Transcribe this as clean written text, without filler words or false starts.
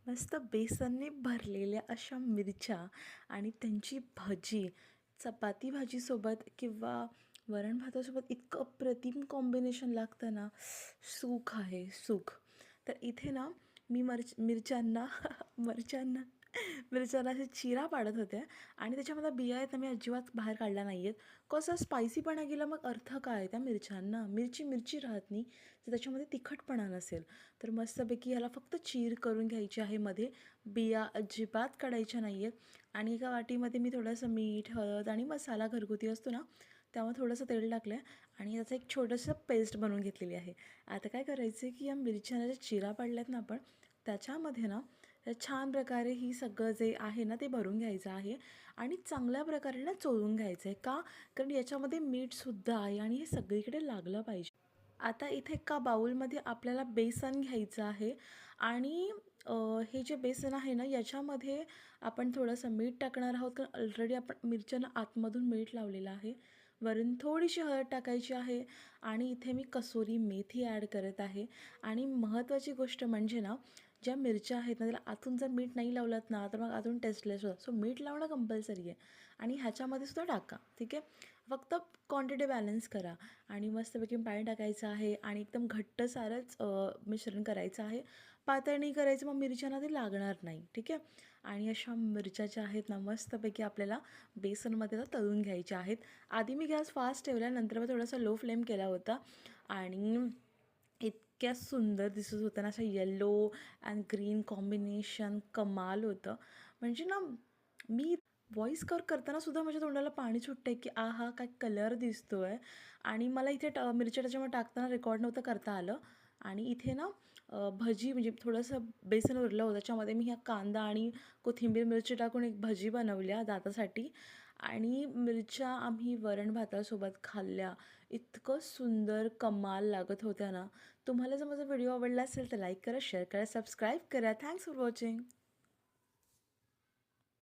मस्त बेसनने भरलेल्या अशा मिरच्या आणि त्यांची भजी चपाती भाजीसोबत किंवा वरण भातासोबत इतकं अप्रतिम कॉम्बिनेशन लागतं ना, सुख आहे सुख. तर इथे ना मी मिरच्यांना मिरच्यांना मिरच्यांना असे चिरा पाडत होते आणि त्याच्यामध्ये बिया आहेत ना मी अजिबात बाहेर काढल्या नाही आहेत. कसं स्पायसीपणा गेला मग अर्थ काय त्या मिरच्यांना? मिरची मिरची राहत नाही तर त्याच्यामध्ये तिखटपणा नसेल. तर मस्तपैकी ह्याला फक्त चीर करून घ्यायची आहे. मध्ये बिया अजिबात काढायच्या नाही आहेत. आणि एका वाटीमध्ये मी थोडंसं मीठ, हळद आणि मसाला घरगुती असतो ना, त्यामुळे थोडंसं तेल टाकलं आहे आणि त्याचं एक छोटंसं पेस्ट बनवून घेतलेली आहे. आता काय करायचं आहे की या मिरच्या ज्या चिरा पाडल्यात ना आपण, त्याच्यामध्ये ना छान प्रकारे ही सगळं जे आहे ना ते भरून घ्यायचं आहे आणि चांगल्या प्रकारे ना चोळून घ्यायचं आहे. का? कारण याच्यामध्ये मीठसुद्धा आहे आणि हे सगळीकडे लागलं पाहिजे. आता इथे एका बाउलमध्ये आपल्याला बेसन घ्यायचं आहे आणि हे जे बेसन आहे ना याच्यामध्ये आपण थोडंसं मीठ टाकणार आहोत, कारण ऑलरेडी आपण मिरच्यांना आतमधून मीठ लावलेलं आहे. वरून थोडीशी हळद टाकायची आहे आणि इथे मी कसुरी मेथी ॲड करत आहे. आणि महत्त्वाची गोष्ट म्हणजे ना, ज्या मिरच्या आहेत ना त्याला आतून जर मीठ नाही लावलात ना तर मग आतून टेस्टलेस होतं. सो मीठ लावणं कंपल्सरी आहे आणि ह्याच्यामध्ये सुद्धा टाका, ठीक आहे. फक्त क्वांटिटी बॅलन्स करा आणि मस्तपैकी पाणी टाकायचं आहे आणि एकदम घट्ट सारंच मिश्रण करायचं आहे. पातळ नाही करायचं, मग मिरच्यांना ते लागणार नाही, ठीक आहे. आणि अशा मिरच्या ज्या आहेत ना मस्तपैकी आपल्याला बेसनमध्ये तळून घ्यायच्या आहेत. आधी मी गॅस फास्ट ठेवला, नंतर मग थोडासा लो फ्लेम केला होता आणि इतक्या सुंदर दिसत होत्या ना, अशा येलो अँड ग्रीन कॉम्बिनेशन कमाल होतं. म्हणजे ना मी व्हॉईस करताना सुद्धा माझ्या तोंडाला पाणी सुटतं आहे की आहा काय कलर दिसतो आहे. आणि मला इथे मिरच्या त्याच्यामुळे टाकताना रेकॉर्ड नव्हतं करता आलं. आणि इथे ना भजी म्हणजे थोडंसं बेसन उरलं होतं, त्याच्यामध्ये मी ह्या कांदा आणि कोथिंबीर मिरची टाकून एक भजी बनवल्या दातासाठी. आणि मिरच्या आम्ही वरण भातासोबत खाल्ल्या. इतकं सुंदर कमाल लागत होत्या ना. तुम्हाला जर माझा व्हिडिओ आवडला असेल तर लाईक करा, शेअर करा, सबस्क्राईब करा. Thanks for watching.